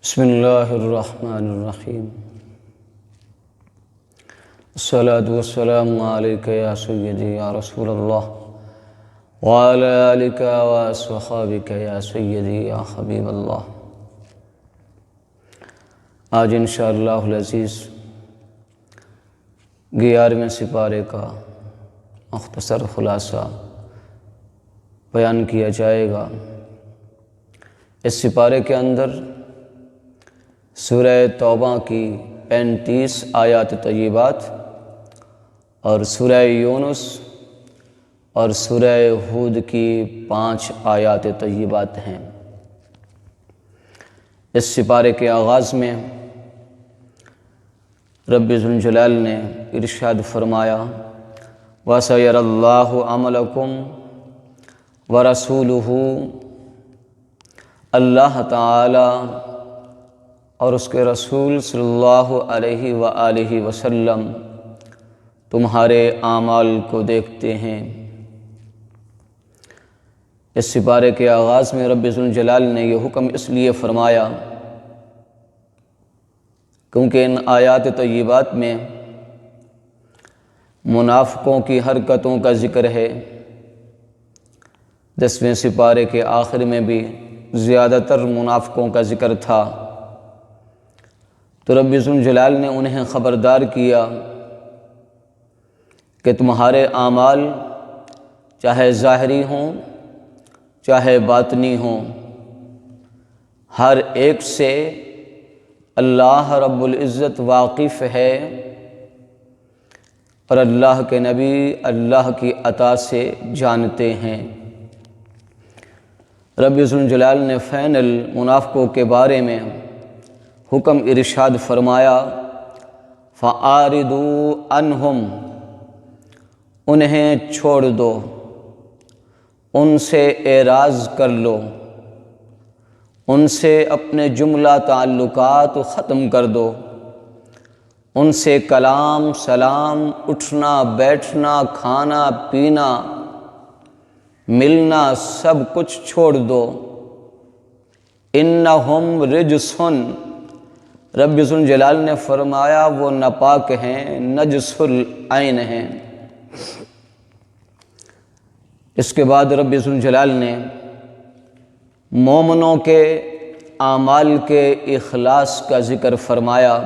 بسم اللہ الرحمن الرحیم الصلاة والسلام علیکہ یا سیدی یا رسول اللہ وعلی آلکہ واصحابکہ یا سیدی یا حبیب اللہ۔ آج انشاءاللہ العزیز 11ویں سپارے کا مختصر خلاصہ بیان کیا جائے گا۔ اس سپارے کے اندر سورہ توبہ کی 35 آیات طیبات اور سورہ یونس اور سورہ ہود کی 5 آیات طیبات ہیں۔ اس سپارے کے آغاز میں رب ذوالجلال نے ارشاد فرمایا وَسَيَرَى اللَّهُ عَمَلَكُمْ وَرَسُولُهُ، اللہ تعالی اور اس کے رسول صلی اللہ علیہ وآلہ وسلم تمہارے اعمال کو دیکھتے ہیں۔ اس سپارے کے آغاز میں رب ذوالجلال نے یہ حکم اس لیے فرمایا کیونکہ ان آیات طیبات میں منافقوں کی حرکتوں کا ذکر ہے۔ 10ویں سپارے کے آخر میں بھی زیادہ تر منافقوں کا ذکر تھا، تو رب ذوالجلال نے انہیں خبردار کیا کہ تمہارے اعمال چاہے ظاہری ہوں چاہے باطنی ہوں، ہر ایک سے اللہ رب العزت واقف ہے، اور اللہ کے نبی اللہ کی عطا سے جانتے ہیں۔ رب ذوالجلال نے فینل منافقوں کے بارے میں حکم ارشاد فرمایا فَأَعْرِضُوا عَنْهُمْ، انہیں چھوڑ دو، ان سے اعراض کر لو، ان سے اپنے جملہ تعلقات ختم کر دو، ان سے کلام سلام اٹھنا بیٹھنا کھانا پینا ملنا سب کچھ چھوڑ دو۔ اِنَّهُمْ رِجْسٌ، رب ذوالجلال نے فرمایا وہ ناپاک ہیں، نجس العین ہیں۔ اس کے بعد رب ذوالجلال نے مومنوں کے اعمال کے اخلاص کا ذکر فرمایا۔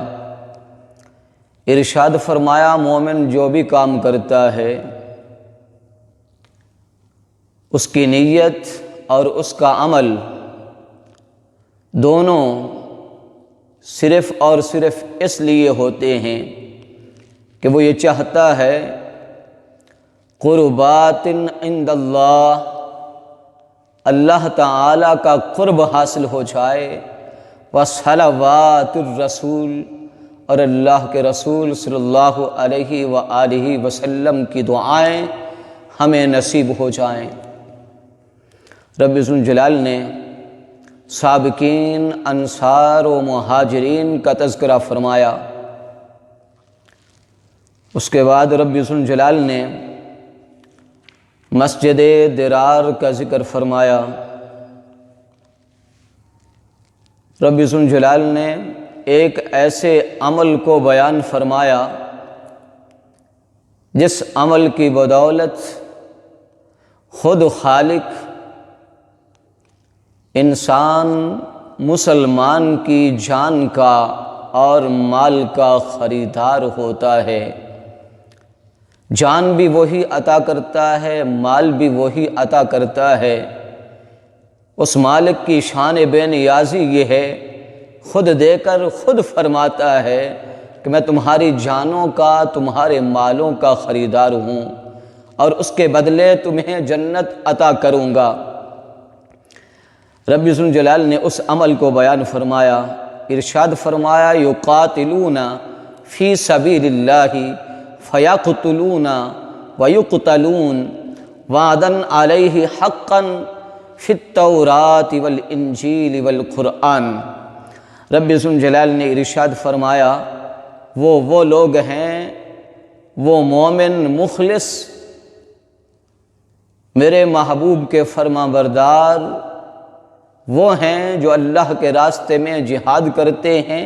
ارشاد فرمایا مومن جو بھی کام کرتا ہے اس کی نیت اور اس کا عمل دونوں صرف اور صرف اس لیے ہوتے ہیں کہ وہ یہ چاہتا ہے قربات عند اللہ، اللہ تعالی کا قرب حاصل ہو جائے، وصلوات الرسول، اور اللہ کے رسول صلی اللہ علیہ وآلہ وسلم کی دعائیں ہمیں نصیب ہو جائیں۔ رب ذوالجلال نے سابقین انصار و مہاجرین کا تذکرہ فرمایا۔ اس کے بعد رب ذوالجلال نے مسجد درار کا ذکر فرمایا۔ رب ذوالجلال نے ایک ایسے عمل کو بیان فرمایا جس عمل کی بدولت خود خالق انسان مسلمان کی جان کا اور مال کا خریدار ہوتا ہے۔ جان بھی وہی عطا کرتا ہے، مال بھی وہی عطا کرتا ہے۔ اس مالک کی شان بے نیازی یہ ہے، خود دے کر خود فرماتا ہے کہ میں تمہاری جانوں کا تمہارے مالوں کا خریدار ہوں، اور اس کے بدلے تمہیں جنت عطا کروں گا۔ رب ذوالجلال نے اس عمل کو بیان فرمایا۔ ارشاد فرمایا یقاتلون فی سبیل اللہ فیقتلون ویقتلون وعدا علیہ حقا فی التوراۃ والانجیل والقرآن۔ رب ذوالجلال نے ارشاد فرمایا وہ لوگ ہیں، وہ مومن مخلص میرے محبوب کے فرما بردار وہ ہیں جو اللہ کے راستے میں جہاد کرتے ہیں،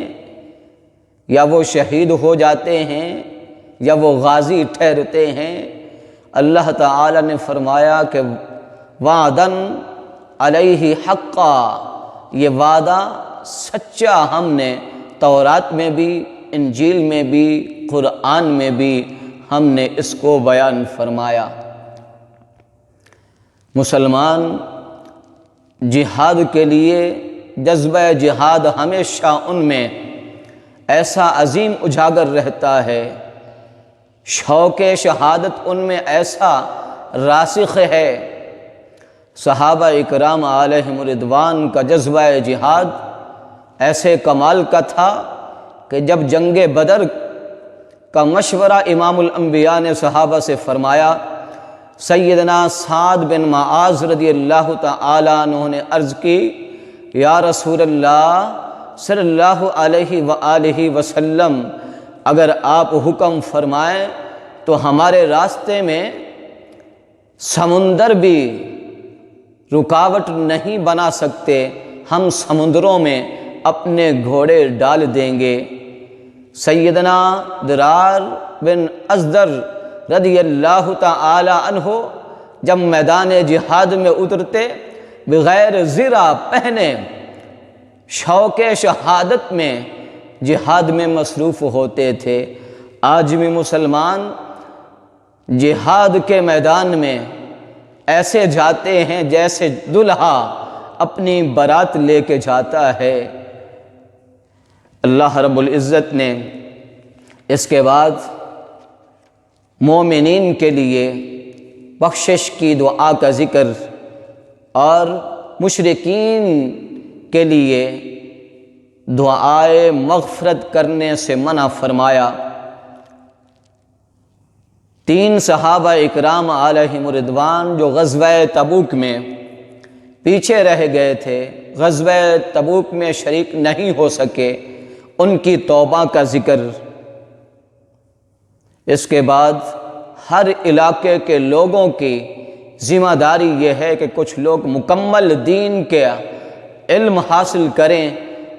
یا وہ شہید ہو جاتے ہیں یا وہ غازی ٹھہرتے ہیں۔ اللہ تعالی نے فرمایا کہ وعدن علیہ حقا، یہ وعدہ سچا ہم نے تورات میں بھی، انجیل میں بھی، قرآن میں بھی ہم نے اس کو بیان فرمایا۔ مسلمان جہاد کے لیے جذبہ جہاد ہمیشہ ان میں ایسا عظیم اجاگر رہتا ہے، شوق شہادت ان میں ایسا راسخ ہے۔ صحابہ اکرام علیہم رضوان کا جذبہ جہاد ایسے کمال کا تھا کہ جب جنگ بدر کا مشورہ امام الانبیاء نے صحابہ سے فرمایا، سیدنا سعد بن معاذ رضی اللہ تعالی عنہ نے عرض کی، یا رسول اللہ صلی اللہ علیہ وآلہ وسلم، اگر آپ حکم فرمائیں تو ہمارے راستے میں سمندر بھی رکاوٹ نہیں بنا سکتے، ہم سمندروں میں اپنے گھوڑے ڈال دیں گے۔ سیدنا درار بن ازدر رضی اللہ تعالی عنہ جب میدان جہاد میں اترتے، بغیر زرہ پہنے شوق شہادت میں جہاد میں مصروف ہوتے تھے۔ آج بھی مسلمان جہاد کے میدان میں ایسے جاتے ہیں جیسے دلہا اپنی بارات لے کے جاتا ہے۔ اللہ رب العزت نے اس کے بعد مومنین کے لیے بخشش کی دعا کا ذکر اور مشرکین کے لیے دعائے مغفرت کرنے سے منع فرمایا۔ 3 صحابہ اکرام علیہم رضوان جو غزوہ تبوک میں پیچھے رہ گئے تھے، غزوہ تبوک میں شریک نہیں ہو سکے، ان کی توبہ کا ذکر۔ اس کے بعد ہر علاقے کے لوگوں کی ذمہ داری یہ ہے کہ کچھ لوگ مکمل دین کے علم حاصل کریں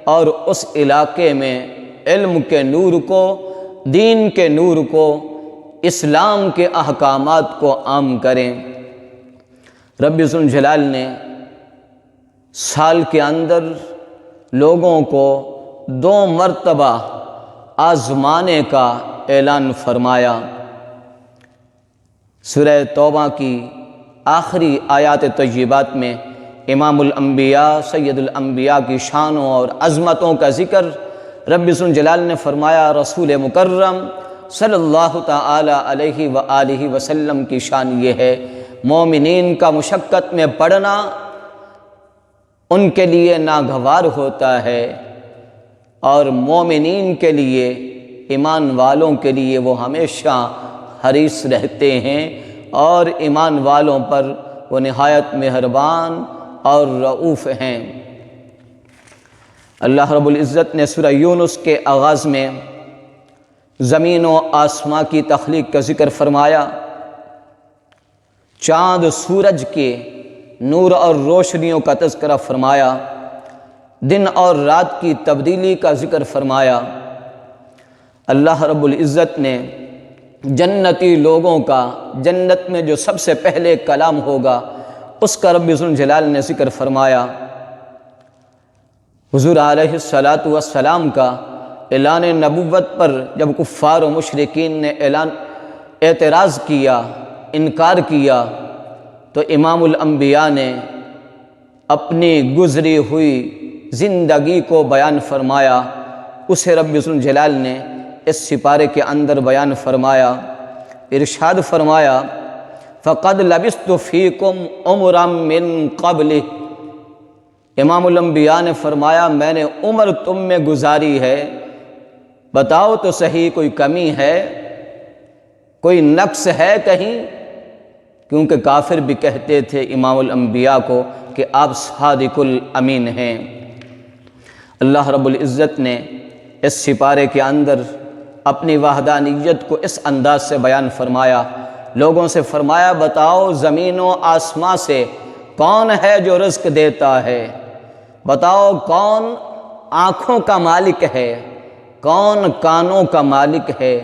اور اس علاقے میں علم کے نور کو، دین کے نور کو، اسلام کے احکامات کو عام کریں۔ رب ذوالجلال نے سال کے اندر لوگوں کو 2 مرتبہ آزمانے کا اعلان فرمایا۔ سورہ توبہ کی آخری آیات طیبات میں امام الانبیاء سید الانبیاء کی شانوں اور عظمتوں کا ذکر رب ذوالجلال نے فرمایا۔ رسول مکرم صلی اللہ تعالی علیہ وآلہ وسلم کی شان یہ ہے، مومنین کا مشقت میں پڑنا ان کے لیے ناگوار ہوتا ہے، اور مومنین کے لیے، ایمان والوں کے لیے وہ ہمیشہ حریص رہتے ہیں، اور ایمان والوں پر وہ نہایت مہربان اور رؤوف ہیں۔ اللہ رب العزت نے سورہ یونس کے آغاز میں زمین و آسمان کی تخلیق کا ذکر فرمایا، چاند سورج کے نور اور روشنیوں کا تذکرہ فرمایا، دن اور رات کی تبدیلی کا ذکر فرمایا۔ اللہ رب العزت نے جنتی لوگوں کا، جنت میں جو سب سے پہلے کلام ہوگا اس کا رب ذوالجلال نے ذکر فرمایا۔ حضور علیہ السلام کا اعلان نبوت پر جب کفار و مشرکین نے اعتراض کیا، انکار کیا، تو امام الانبیاء نے اپنی گزری ہوئی زندگی کو بیان فرمایا۔ اسے رب ذوالجلال نے اس سپارے کے اندر بیان فرمایا، ارشاد فرمایا، فَقَدْ لَبِثْتُ فِيكُمْ عُمُرًا مِّن قَبْلِ۔ امام الانبیاء نے فرمایا، میں نے عمر تم میں گزاری ہے، بتاؤ تو صحیح کوئی کمی ہے، کوئی نقص ہے کہیں؟ کیونکہ کافر بھی کہتے تھے امام الانبیاء کو کہ آپ صادق الامین ہیں۔ اللہ رب العزت نے اس سپارے کے اندر اپنی وحدانیت کو اس انداز سے بیان فرمایا، لوگوں سے فرمایا، بتاؤ زمین و آسمان سے کون ہے جو رزق دیتا ہے؟ بتاؤ کون آنکھوں کا مالک ہے، کون کانوں کا مالک ہے،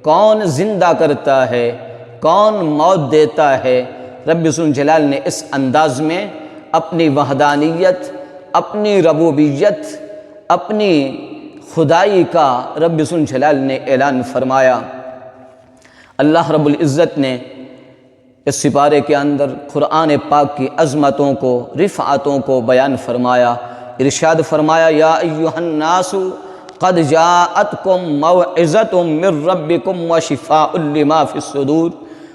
کون زندہ کرتا ہے، کون موت دیتا ہے۔ رب ذوالجلال نے اس انداز میں اپنی وحدانیت، اپنی ربوبیت، اپنی خدائی کا رب ذوالجلال نے اعلان فرمایا۔ اللہ رب العزت نے اس سپارے کے اندر قرآن پاک کی عظمتوں کو، رفعتوں کو بیان فرمایا۔ ارشاد فرمایا یا ایھا الناس قد جاءتکم موعظۃ من ربکم وشفاء لما فی الصدور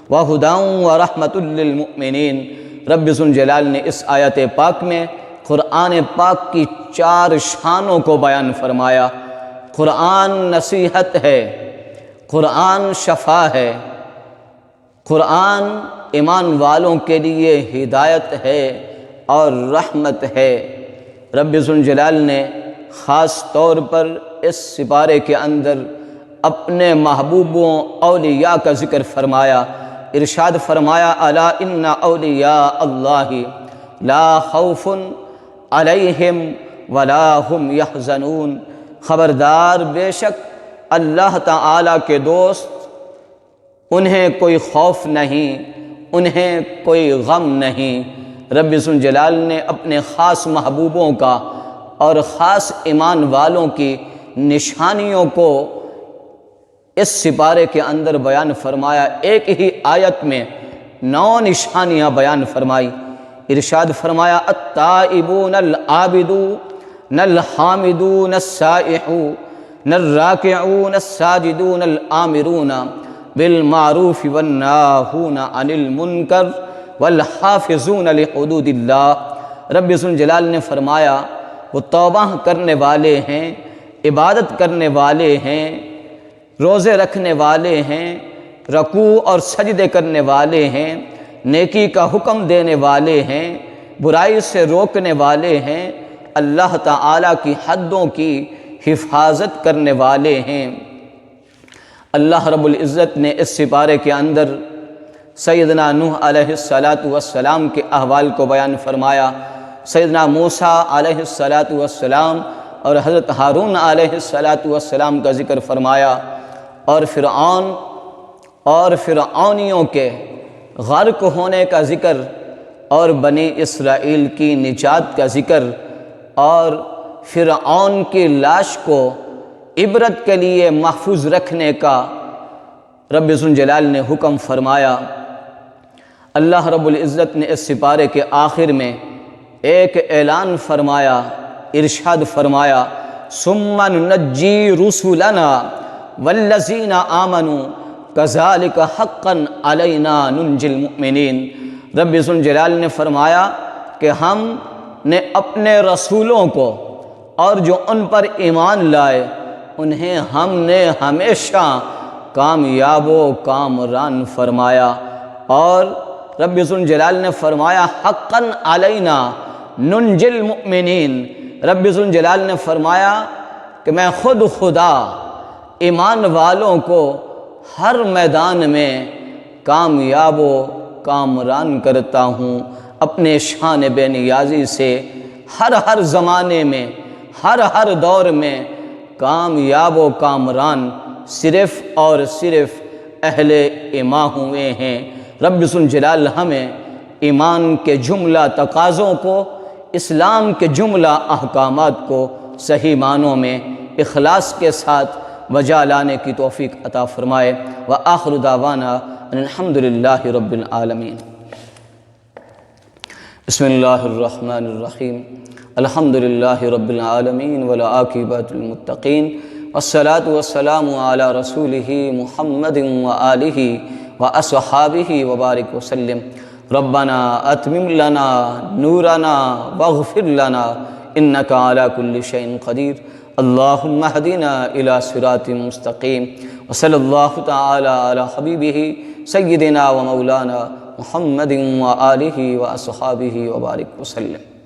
وہدی ورحمۃ للمؤمنین۔ رب ذوالجلال نے اس آیت پاک میں قرآن پاک کی 4 شانوں کو بیان فرمایا۔ قرآن نصیحت ہے، قرآن شفا ہے، قرآن ایمان والوں کے لیے ہدایت ہے اور رحمت ہے۔ رب ذوالجلال نے خاص طور پر اس سپارے کے اندر اپنے محبوبوں اولیاء کا ذکر فرمایا۔ ارشاد فرمایا الا ان اولیاء اللہ لا خوف علیہم ولا هم یحزنون۔ خبردار، بے شک اللہ تعالیٰ کے دوست، انہیں کوئی خوف نہیں، انہیں کوئی غم نہیں۔ رب ذوالجلال نے اپنے خاص محبوبوں کا اور خاص ایمان والوں کی نشانیوں کو اس سپارے کے اندر بیان فرمایا۔ ایک ہی آیت میں 9 نشانیاں بیان فرمائی۔ ارشاد فرمایا التائبون العابدون الحامدون السائحون الراکعون الساجدون الآمرون بالمعروف والناہون عن المنکر والحافظون لحدود اللہ۔ رب ذوالجلال نے فرمایا وہ توبہ کرنے والے ہیں، عبادت کرنے والے ہیں، روزے رکھنے والے ہیں، رکوع اور سجدے کرنے والے ہیں، نیکی کا حکم دینے والے ہیں، برائی سے روکنے والے ہیں، اللہ تعالیٰ کی حدوں کی حفاظت کرنے والے ہیں۔ اللہ رب العزت نے اس سپارے کے اندر سیدنا نوح علیہ السلام کے احوال کو بیان فرمایا، سیدنا موسیٰ علیہ السلام اور حضرت ہارون علیہ السلام کا ذکر فرمایا، اور فرعون اور فرعونیوں کے غرق ہونے کا ذکر، اور بنی اسرائیل کی نجات کا ذکر، اور فرعون کی لاش کو عبرت کے لیے محفوظ رکھنے کا رب ذوالجلال نے حکم فرمایا۔ اللہ رب العزت نے اس سپارے کے آخر میں ایک اعلان فرمایا، ارشاد فرمایا ثم ننجی رسلنا والذین آمنوا کذالک حقا علینا ننجی المؤمنین۔ رب ذوالجلال نے فرمایا کہ ہم نے اپنے رسولوں کو اور جو ان پر ایمان لائے انہیں ہم نے ہمیشہ کامیاب و کامران فرمایا۔ اور رب ذوالجلال نے فرمایا حقا علینا ننجی المؤمنین۔ رب ذوالجلال نے فرمایا کہ میں خود خدا ایمان والوں کو ہر میدان میں کامیاب و کامران کرتا ہوں، اپنے شان بے نیازی سے ہر زمانے میں، ہر دور میں کامیاب و کامران صرف اور صرف اہل ایمان ہوئے ہیں۔ رب ذوالجلال ہمیں ایمان کے جملہ تقاضوں کو، اسلام کے جملہ احکامات کو صحیح معنوں میں اخلاص کے ساتھ بجا لانے کی توفیق عطا فرمائے۔ وآخر دعوانا ان الحمد للہ رب العالمین۔ بسم اللہ الرحمن الرحیم۔ الحمد للہ رب العالمین والعاقبۃ للمتقین والصلاة والسلام علی رسولہ محمد وآلہ واصحابہ وبارک وسلم۔ ربنا اتمم لنا نورنا واغفر لنا انک علی کل شیء قدیر۔ اللہم اہدنا الی صراط مستقیم۔ وصلی اللہ تعالی علی حبیبہ سیدنا و مولانا محمد وآلہ واصحابہ وبارک وسلم۔